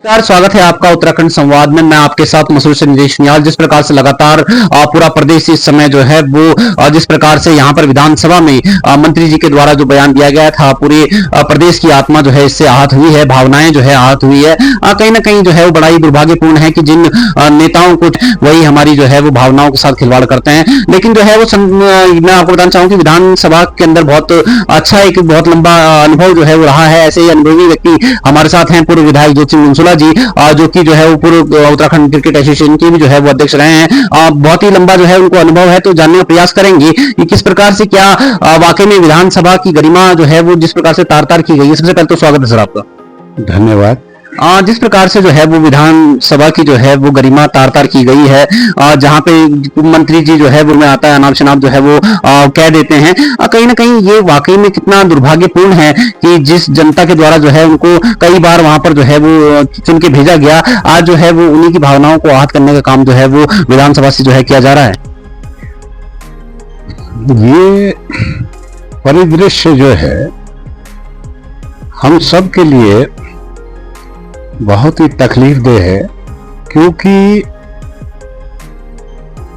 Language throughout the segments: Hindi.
नमस्कार, स्वागत है आपका उत्तराखंड संवाद में। मैं आपके साथ मसूद से निदेश नियाल। जिस प्रकार से लगातार पूरा प्रदेश इस समय जो है वो जिस प्रकार से यहाँ पर विधानसभा में मंत्री जी के द्वारा जो बयान दिया गया था, पूरे प्रदेश की आत्मा जो है इससे आहत हुई है, भावनाएं जो है आहत हुई है। कहीं ना कहीं जो है वो बड़ा ही दुर्भाग्यपूर्ण है कि जिन नेताओं को वही हमारी जो है वो भावनाओं के साथ खिलवाड़ करते हैं। लेकिन जो है वो मैं आपको बताना चाहूँ कि विधानसभा के अंदर बहुत अच्छा एक बहुत लंबा अनुभव जो है वो रहा है। ऐसे ही अनुभवी व्यक्ति हमारे साथ हैं पूर्व विधायक ज्योति मुंसुला जी, जो कि जो है वो पूर्व उत्तराखंड क्रिकेट एसोसिएशन के भी जो है वो अध्यक्ष रहे हैं। बहुत ही लंबा जो है उनको अनुभव है, तो जानने का प्रयास करेंगे कि किस प्रकार से क्या वाकई में विधानसभा की गरिमा जो है वो जिस प्रकार से तार तार की गई है। सबसे पहले तो स्वागत है सर आपका। धन्यवाद। जिस प्रकार से जो है वो विधानसभा की जो है वो गरिमा तार तार की गई है, जहां पे मंत्री जी जो है वो में आता है अनाप शनाप जो है वो कह देते हैं, कहीं ना कहीं ये वाकई में कितना दुर्भाग्यपूर्ण है कि जिस जनता के द्वारा जो है उनको कई बार वहां पर जो है वो चुन के भेजा गया, आज जो है वो उन्हीं की भावनाओं को आहत करने का काम जो है वो विधानसभा से जो है किया जा रहा है। ये परिदृश्य जो है हम सब के लिए बहुत ही तकलीफदेह है, क्योंकि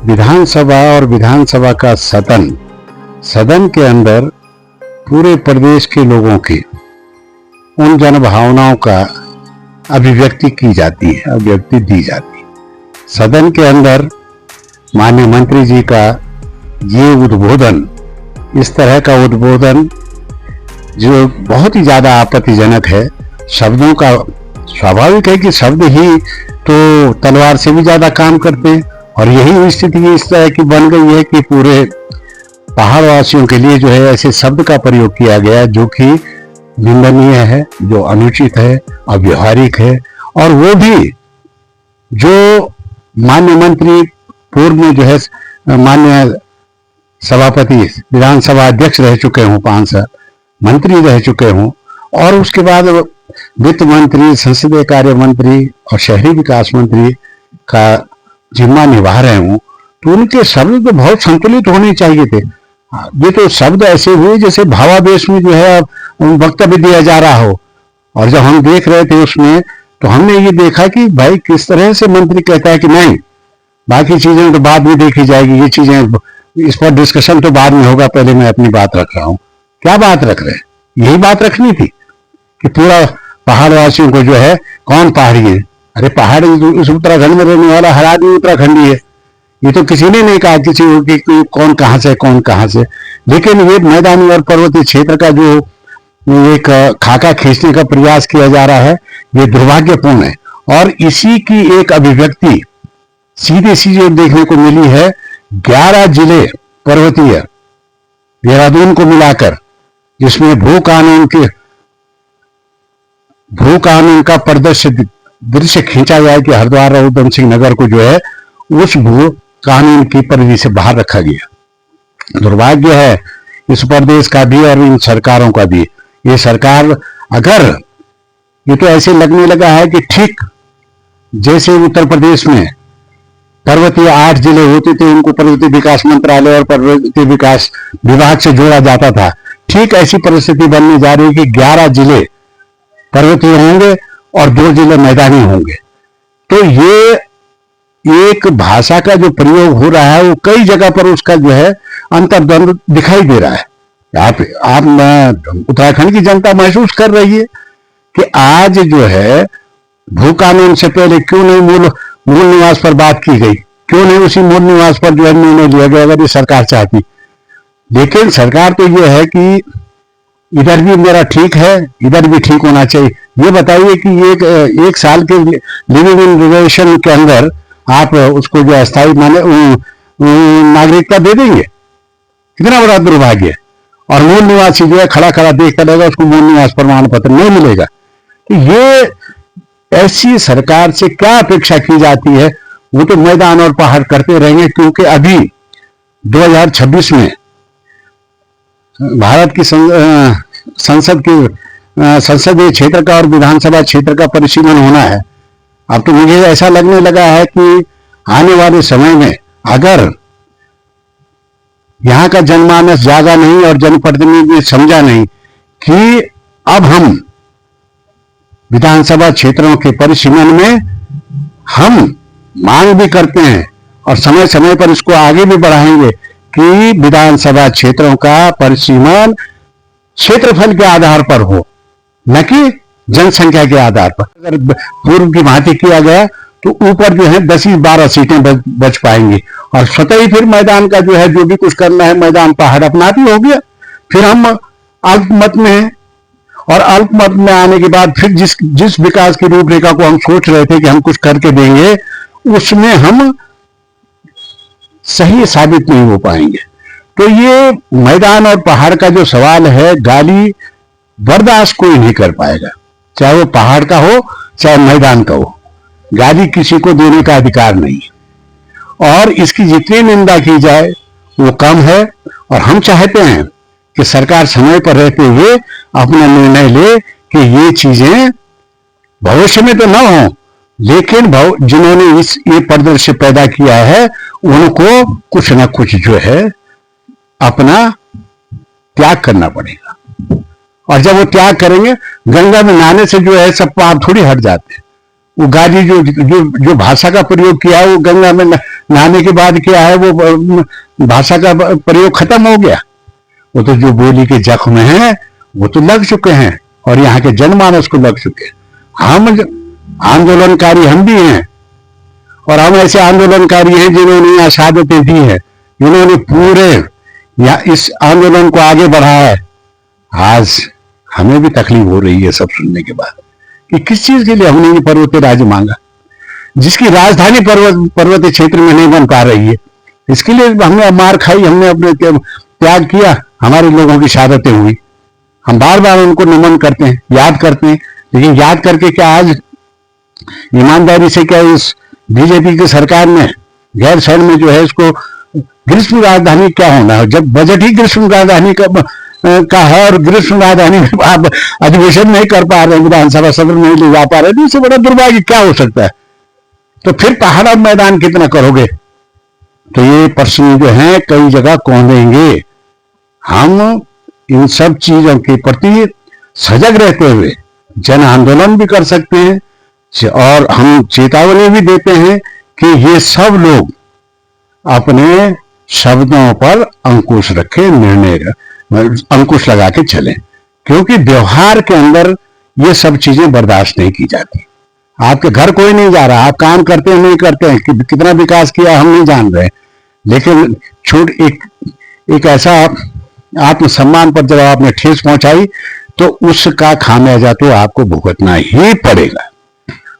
विधानसभा और विधानसभा का सदन के अंदर पूरे प्रदेश के लोगों की उन जनभावनाओं का अभिव्यक्ति की जाती है, अभिव्यक्ति दी जाती है। सदन के अंदर माननीय मंत्री जी का ये उद्बोधन, इस तरह का उद्बोधन जो बहुत ही ज्यादा आपत्तिजनक है। शब्दों का स्वाभाविक है कि शब्द ही तो तलवार से भी ज्यादा काम करते हैं, और यही स्थिति इस तरह की बन गई है कि पूरे पहाड़ वासियों के लिए जो है ऐसे शब्द का प्रयोग किया गया जो कि निंदनीय है, जो अनुचित है, अव्यवहारिक है। और वो भी जो माननीय मंत्री पूर्व में जो है माननीय सभापति विधानसभा अध्यक्ष रह चुके हों, 5 साल मंत्री रह चुके हों, और उसके बाद वित्त मंत्री, संसदीय कार्य मंत्री और शहरी विकास मंत्री का जिम्मा निभा रहे हूं, तो उनके शब्द तो बहुत संतुलित होने चाहिए थे। ये तो शब्द ऐसे हुए जैसे भावावेश में जो है वक्तव्य दिया जा रहा हो। और जब हम देख रहे थे उसमें, तो हमने ये देखा कि भाई किस तरह से मंत्री कहता है कि नहीं, बाकी चीजें तो बाद में देखी जाएगी, ये चीजें इस पर डिस्कशन तो बाद में होगा, पहले मैं अपनी बात रख रहा हूँ। क्या बात रख रहे हैं? यही बात रखनी थी कि पूरा पहाड़ वासियों को जो है, कौन पहाड़ी है? अरे पहाड़ इस उत्तराखंड में रहने वाला हर आदमी उत्तराखंडी है। ये तो किसी ने नहीं कहा किसी को कौन कहां से कौन कहां से। लेकिन ये मैदानी और पर्वतीय क्षेत्र का जो एक खाका खींचने का प्रयास किया जा रहा है, ये दुर्भाग्यपूर्ण है। और इसी की एक अभिव्यक्ति सीधे सीधे देखने को मिली है 11 जिले पर्वतीय देहरादून को मिलाकर, जिसमें भू कानून का दृश्य खींचा जाए कि हरिद्वार और उधम सिंह नगर को जो है उस भू कानून की परिधि से बाहर रखा गया। दुर्भाग्य है इस प्रदेश का भी और इन सरकारों का भी। ये सरकार, अगर ये तो ऐसे लगने लगा है कि ठीक जैसे उत्तर प्रदेश में पर्वतीय 8 जिले होते थे, उनको पर्वतीय विकास मंत्रालय और पर्वतीय विकास विभाग से जोड़ा जाता था, ठीक ऐसी परिस्थिति बनने जा रही है कि 11 जिले पर्वतीय होंगे और 2 जिले मैदानी होंगे। तो ये एक भाषा का जो प्रयोग हो रहा है, वो कई जगह पर उसका जो है अंतर्द्वंद दिखाई दे रहा है। आप उत्तराखंड की जनता महसूस कर रही है कि आज जो है भू कानून से पहले क्यों नहीं मूल निवास पर बात की गई, क्यों नहीं उसी मूल निवास पर जो है निर्णय लिया गया अगर ये सरकार चाहती। लेकिन सरकार तो ये है कि इधर भी मेरा ठीक है, इधर भी ठीक होना चाहिए। ये बताइए कि एक साल के लिविंग इन रिलेशन के अंदर आप उसको जो अस्थायी माने नागरिकता दे देंगे? कितना बड़ा दुर्भाग्य है। और मूल निवासी जो है खड़ा खड़ा देखता रहेगा, उसको मूल निवास प्रमाण पत्र नहीं मिलेगा। तो ये ऐसी सरकार से क्या अपेक्षा की जाती है? वो तो मैदान और पहाड़ करते रहेंगे, क्योंकि अभी 2026 में भारत की संसदीय क्षेत्र का और विधानसभा क्षेत्र का परिसीमन होना है। अब तो मुझे ऐसा लगने लगा है कि आने वाले समय में अगर यहाँ का जनमानस जागा नहीं और जनप्रतिनिधि ने समझा नहीं कि अब हम विधानसभा क्षेत्रों के परिसीमन में हम मांग भी करते हैं और समय समय पर इसको आगे भी बढ़ाएंगे कि विधानसभा क्षेत्रों का परिसीमन क्षेत्रफल के आधार पर हो, न कि जनसंख्या के आधार पर। अगर पूर्व की भांति किया गया तो ऊपर जो है 10-12 सीटें बच पाएंगी और स्वतः ही फिर मैदान का जो है जो भी कुछ करना है मैदान पहाड़ अपना भी हो गया। फिर हम अल्पमत में हैं और अल्पमत में आने के बाद फिर जिस विकास की रूपरेखा को हम सोच रहे थे कि हम कुछ करके देंगे उसमें हम सही साबित नहीं हो पाएंगे। तो ये मैदान और पहाड़ का जो सवाल है गाली बर्दाश्त कोई नहीं कर पाएगा, चाहे वो पहाड़ का हो चाहे मैदान का हो। गाली किसी को देने का अधिकार नहीं है और इसकी जितनी निंदा की जाए वो कम है। और हम चाहते हैं कि सरकार समय पर रहते हुए अपना निर्णय ले कि ये चीजें भविष्य में तो ना हो, लेकिन जिन्होंने ये परिदृश्य पैदा किया है उनको कुछ ना कुछ जो है अपना त्याग करना पड़ेगा। और जब वो त्याग करेंगे, गंगा में नहाने से जो है सब पाप थोड़ी हट जाते हैं। वो गाली जो भाषा का प्रयोग किया है वो गंगा में नहाने के बाद क्या है वो भाषा का प्रयोग खत्म हो गया। वो तो जो बोली के जख्म हैं वो तो लग चुके हैं और यहाँ के जनमानस को लग चुके हैं। हम आंदोलनकारी हम भी हैं और हम ऐसे आंदोलनकारी हैं जिन्होंने यहाँ शहादतें दी है, जिन्होंने पूरे या इस आंदोलन को आगे बढ़ाया है। आज हमें भी तकलीफ हो रही है सब सुनने के बाद कि किस चीज के लिए हमने ये पर्वतीय राज्य मांगा, जिसकी राजधानी पर्वतीय क्षेत्र में नहीं बन पा रही है। इसके लिए हमने मार खाई, हमने अपने त्याग किया, हमारे लोगों की शहादतें हुई। हम बार बार उनको नमन करते हैं, याद करते हैं, लेकिन याद करके क्या आज ईमानदारी से क्या इस बीजेपी की सरकार ने गैर शरण में जो है इसको ग्रीष्म राजधानी क्या होना है, जब बजट ही ग्रीष्म राजधानी का है और ग्रीष्म राजधानी में आप अधिवेशन नहीं कर पा रहे, विधानसभा सदन नहीं ले जा पा रहे, तो इससे बड़ा दुर्भाग्य क्या हो सकता है। तो फिर पहाड़ और मैदान कितना करोगे। तो ये प्रश्न जो है कई जगह कौंधेंगे। हम इन सब चीजों के प्रति सजग रहते हुए जन आंदोलन भी कर सकते हैं और हम चेतावनी भी देते हैं कि ये सब लोग अपने शब्दों पर अंकुश रखें, निर्णय अंकुश लगा के चलें, क्योंकि व्यवहार के अंदर ये सब चीजें बर्दाश्त नहीं की जाती। आपके घर कोई नहीं जा रहा, आप काम करते हैं नहीं करते हैं, कितना विकास किया हम नहीं जान रहे, लेकिन एक ऐसा आत्मसम्मान पर जब आपने ठेस पहुंचाई तो उसका खामियाजा तो आपको भुगतना ही पड़ेगा।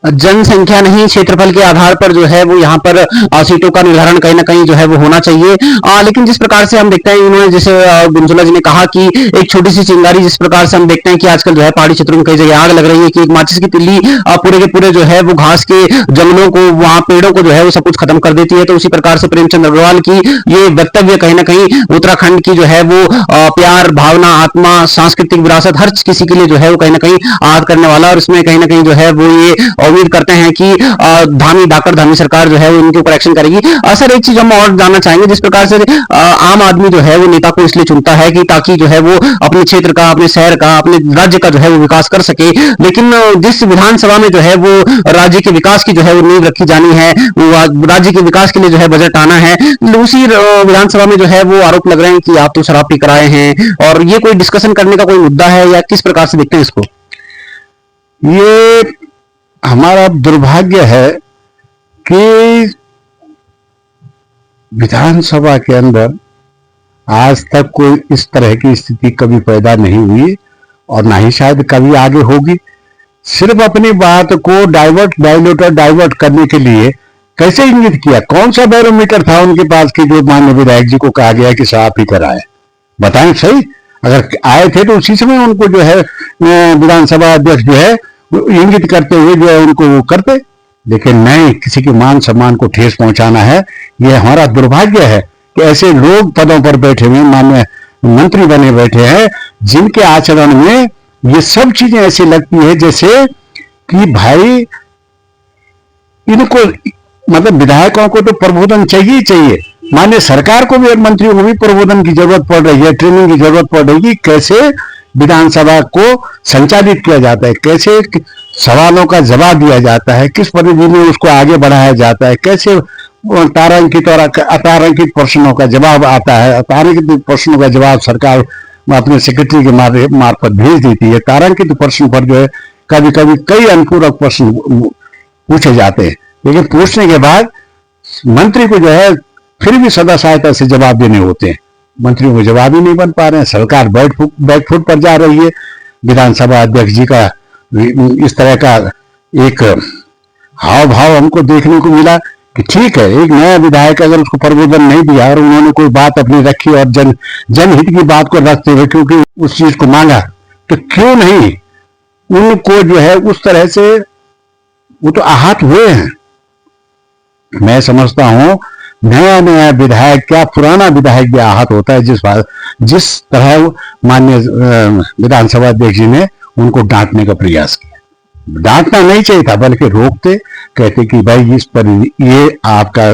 जनसंख्या नहीं क्षेत्रफल के आधार पर जो है वो यहाँ पर सीटों का निर्धारण कहीं ना कहीं जो है वो होना चाहिए। लेकिन जिस प्रकार से हम देखते हैं, इन्होंने जैसे गुंजुला जी ने कहा कि एक छोटी सी चिंगारी, जिस प्रकार से हम देखते हैं कि आजकल जो है पहाड़ी क्षेत्रों में कई जगह आग लग रही है कि एक माचिस की तिल्ली पूरे के पूरे जो है वो घास के जंगलों को, वहां पेड़ों को जो है वो सब कुछ खत्म कर देती है। तो उसी प्रकार से प्रेमचंद अग्रवाल की ये वक्तव्य कहीं ना कहीं उत्तराखंड की जो है वो प्यार, भावना, आत्मा, सांस्कृतिक विरासत हर किसी के लिए जो है वो कहीं ना कहीं आहत करने वाला, और इसमें कहीं ना कहीं जो है वो ये उम्मीद करते हैं कि धामी डाकर धामी सरकार जो है वो इनके ऊपर एक्शन करेगी। सर एक चीज हम और जानना चाहेंगे, जिस प्रकार से आम आदमी जो है वो नेता को इसलिए चुनता है कि ताकि जो है वो अपने क्षेत्र का, अपने शहर का, अपने राज्य का जो है वो विकास कर सके, लेकिन जिस विधानसभा में जो है वो राज्य के विकास की जो है वो नींव रखी जानी है, राज्य के विकास के लिए जो है बजट आना है, उसी विधानसभा में जो है वो आरोप लग रहे हैं कि आप तो शराब पी कर आए हैं, और ये कोई डिस्कशन करने का कोई मुद्दा है या किस प्रकार से देखते हैं इसको? ये हमारा दुर्भाग्य है कि विधानसभा के अंदर आज तक कोई इस तरह की स्थिति कभी पैदा नहीं हुई और ना ही शायद कभी आगे होगी। सिर्फ अपनी बात को डाइवर्ट करने के लिए कैसे इंगित किया, कौन सा बैरोमीटर था उनके पास कि जो माननीय विधायक जी को कहा गया कि शराब पीकर आए, बताएं सही। अगर आए थे तो उसी समय उनको जो है विधानसभा अध्यक्ष जो है इंगित करते हुए जो है उनको वो करते, लेकिन नहीं, किसी के मान सम्मान को ठेस पहुंचाना है। यह हमारा दुर्भाग्य है कि ऐसे लोग पदों पर बैठे हुए, माननीय मंत्री बने बैठे हैं, जिनके आचरण में ये सब चीजें ऐसी लगती है जैसे कि भाई इनको, मतलब विधायकों को तो प्रबोधन चाहिए ही चाहिए, माननीय सरकार को भी और मंत्रियों को भी प्रबोधन की जरूरत पड़ रही है, ट्रेनिंग की जरूरत पड़ रही है, कैसे विधानसभा को संचालित किया जाता है, कैसे सवालों का जवाब दिया जाता है, किस परिधि में उसको आगे बढ़ाया जाता है, कैसे तारांकित और अतारांकित प्रश्नों का जवाब आता है। अतारांकित प्रश्नों का जवाब सरकार अपने सेक्रेटरी के मार्फत भेज देती है। तारांकित प्रश्न पर जो है कभी कभी कई अनुपूरक प्रश्न पूछे जाते हैं, लेकिन पूछने के बाद मंत्री को जो है फिर भी सदा सहायता से जवाब देने होते हैं। मंत्रियों को जवाब ही नहीं बन पा रहे हैं, सरकार बैकफुट पर जा रही है। विधानसभा अध्यक्ष जी का इस तरह का एक हाव भाव हमको देखने को मिला कि ठीक है, एक नया विधायक अगर उसको प्रबोधन नहीं दिया और उन्होंने कोई बात अपनी रखी और जनहित की बात को रखते हुए क्योंकि उस चीज को मांगा, तो क्यों नहीं उनको जो है उस तरह से, वो तो आहत हुए हैं। मैं समझता हूं नया नया विधायक क्या पुराना विधायक भी आहत होता है जिस तरह माननीय विधानसभा अध्यक्ष जी ने उनको डांटने का प्रयास किया। डांटना नहीं चाहिए था, बल्कि रोकते, कहते कि भाई इस पर ये आपका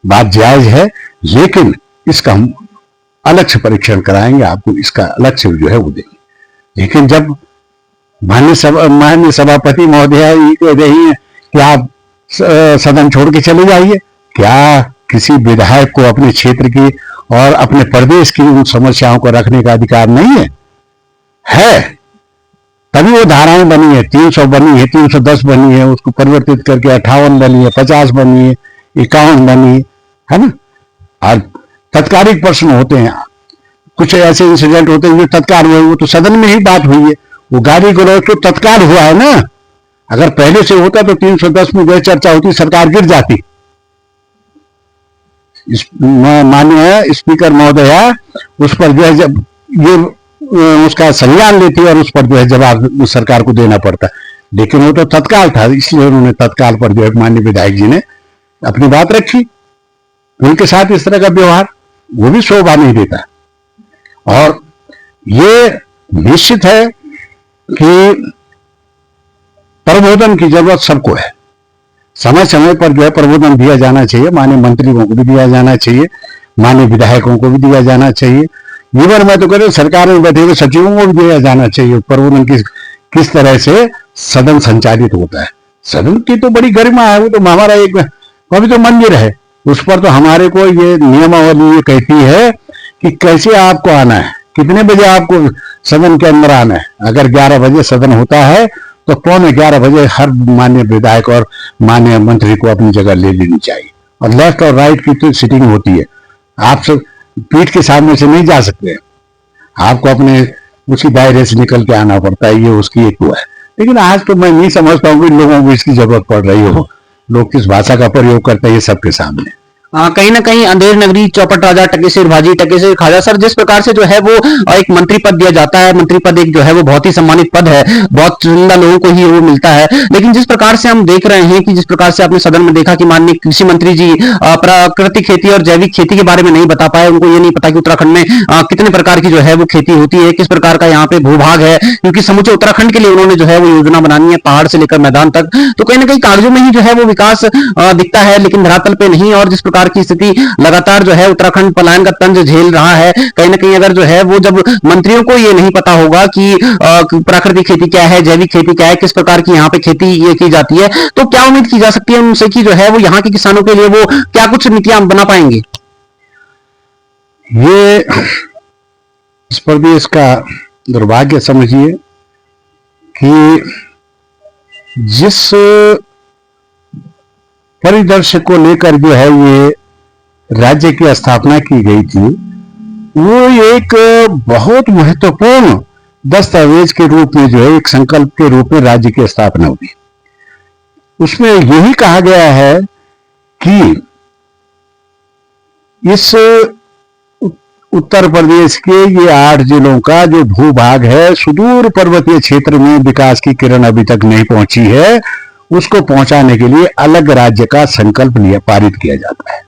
बात जायज है, लेकिन इसका हम अलग से परीक्षण कराएंगे, आपको इसका अलग से जो है वो देंगे। लेकिन जब माननीय सभापति महोदया ये कह रही है कि आप सदन छोड़ के चले जाइए, क्या किसी विधायक को अपने क्षेत्र की और अपने प्रदेश की उन समस्याओं को रखने का अधिकार नहीं है? तभी वो धाराएं बनी है, 300 बनी है, 310 बनी है, उसको परिवर्तित करके 58 बनी है, 50 बनी है, 51 बनी है ना। और तत्कालिक प्रश्न होते हैं, कुछ ऐसे इंसिडेंट होते हैं जो तत्काल हुए, वो तो सदन में ही बात हुई है। वो गाली गलौज तो तत्काल हुआ है ना। अगर पहले से होता तो 310 में जो चर्चा होती, सरकार गिर जाती। माननीय स्पीकर महोदया उस पर जो है जब ये उसका संज्ञान लेती और उस पर जो है जवाब सरकार को देना पड़ता, लेकिन वो तो तत्काल था, इसलिए उन्होंने तत्काल पर जो है माननीय विधायक जी ने अपनी बात रखी। उनके साथ इस तरह का व्यवहार वो भी शोभा नहीं देता। और ये निश्चित है कि प्रबोधन की जरूरत सबको है, समय समय पर जो है प्रबोधन दिया जाना चाहिए। माननीय मंत्रियों को भी दिया जाना चाहिए, माननीय विधायकों को भी दिया जाना चाहिए, इवन मैं तो कह रहा हूं सरकार में बैठे हुए सचिवों को भी दिया जाना चाहिए प्रबोधन किस तरह से सदन संचालित होता है। सदन की तो बड़ी गरिमा है, वो तो हमारा एक कभी तो मंदिर है, उस पर तो हमारे को ये नियमावली ये कहती है कि कैसे आपको आना है, कितने बजे आपको सदन के अंदर आना है। अगर 11 बजे सदन होता है तो 11:15 बजे हर माननीय विधायक और माननीय मंत्री को अपनी जगह ले लेनी चाहिए। और लेफ्ट और राइट की तो सीटिंग होती है, आप सब पीठ के सामने से नहीं जा सकते, आपको अपने उसी दायरे से निकल के आना पड़ता है, ये उसकी एक वो है। लेकिन आज तो मैं नहीं समझता हूँ कि लोगों को इसकी जरूरत पड़ रही हो। लोग किस भाषा का प्रयोग करते हैं ये सबके सामने। कहीं ना कहीं अंधेर नगरी, चौपट राजा, टकेसर भाजी, टकेसर खाजा, सर जिस प्रकार से जो है वो एक मंत्री पद दिया जाता है, मंत्री पद एक जो है वो बहुत ही सम्मानित पद है, बहुत चुनिंदा लोगों को ही वो मिलता है। लेकिन जिस प्रकार से हम देख रहे हैं कि जिस प्रकार से आपने सदन में देखा कि माननीय कृषि मंत्री जी प्राकृतिक खेती और जैविक खेती के बारे में नहीं बता पाए। उनको ये नहीं पता कि उत्तराखंड में कितने प्रकार की जो है वो खेती होती है, किस प्रकार का यहाँ पे भूभाग है, क्योंकि समूचे उत्तराखंड के लिए उन्होंने जो है वो योजना बनानी है, पहाड़ से लेकर मैदान तक। तो कहीं ना कहीं कागजों में ही जो है वो विकास दिखता है, लेकिन धरातल पे नहीं। और जिस प्रकार की स्थिति लगातार जो है उत्तराखंड पलायन का तंज झेल रहा है, कहीं ना कहीं अगर जो है वो जब मंत्रियों को ये नहीं पता होगा कि प्राकृतिक खेती क्या है, जैविक खेती क्या है, किस प्रकार की यहाँ पे खेती ये की जाती है, तो क्या उम्मीद की जा सकती है उनसे कि जो है वो यहाँ के किसानों के लिए वो क्या कुछ नीतियां बना पाएंगे? ये इस प्रदेश का दुर्भाग्य समझिए कि जिस परिदृश्य को लेकर जो है ये राज्य की स्थापना की गई थी, वो एक बहुत महत्वपूर्ण दस्तावेज के रूप में जो है एक संकल्प के रूप में राज्य की स्थापना हुई। उसमें यही कहा गया है कि इस उत्तर प्रदेश के ये 8 जिलों का जो भूभाग है, सुदूर पर्वतीय क्षेत्र में विकास की किरण अभी तक नहीं पहुंची है, उसको पहुंचाने के लिए अलग राज्य का संकल्प पारित किया जाता है।